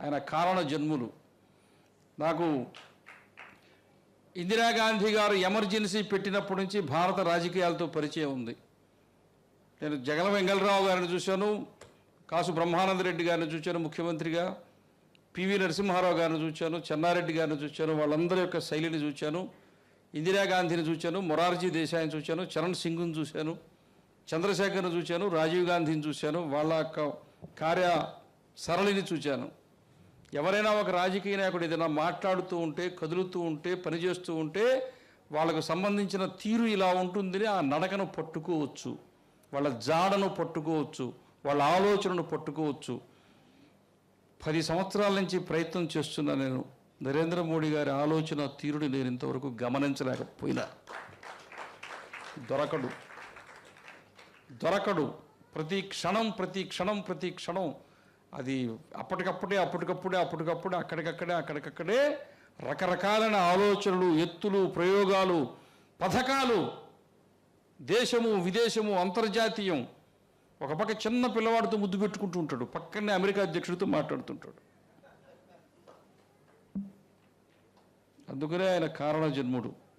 ఆయన కారణ జన్ములు. నాకు ఇందిరాగాంధీ గారు ఎమర్జెన్సీ పెట్టినప్పటి నుంచి భారత రాజకీయాలతో పరిచయం ఉంది. నేను జగల వెంగళరావు గారిని చూశాను, కాసు బ్రహ్మానంద రెడ్డి గారిని చూశాను ముఖ్యమంత్రిగా, పివి నరసింహారావు గారిని చూశాను, చెన్నారెడ్డి గారిని చూశాను, వాళ్ళందరి యొక్క శైలిని చూశాను. ఇందిరాగాంధీని చూశాను, మొరార్జీ దేశాయిని చూశాను, చరణ్ సింగ్ను చూశాను, చంద్రశేఖర్ను చూశాను, రాజీవ్ గాంధీని చూశాను, వాళ్ళ యొక్క కార్య సరళిని చూశాను. ఎవరైనా ఒక రాజకీయ నాయకుడు ఏదైనా మాట్లాడుతూ ఉంటే, కదులుతూ ఉంటే, పనిచేస్తూ ఉంటే వాళ్ళకు సంబంధించిన తీరు ఇలా ఉంటుందని ఆ నడకను పట్టుకోవచ్చు, వాళ్ళ జాడను పట్టుకోవచ్చు, వాళ్ళ ఆలోచనను పట్టుకోవచ్చు. 10 సంవత్సరాల నుంచి ప్రయత్నం చేస్తున్నా నేను. నరేంద్ర మోడీ గారి ఆలోచన తీరుని నేను ఇంతవరకు గమనించలేకపోయినా. దొరకడు ప్రతి క్షణం అది అప్పటికప్పుడే అక్కడికక్కడే రకరకాలైన ఆలోచనలు, ఎత్తులు, ప్రయోగాలు, పథకాలు, దేశము విదేశము అంతర్జాతీయం. ఒక పక్క చిన్న పిల్లవాడితో ముద్దు పెట్టుకుంటూ ఉంటాడు, పక్కనే అమెరికా అధ్యక్షుడితో మాట్లాడుతుంటాడు. అందుకనే ఆయన కారణ జన్ముడు.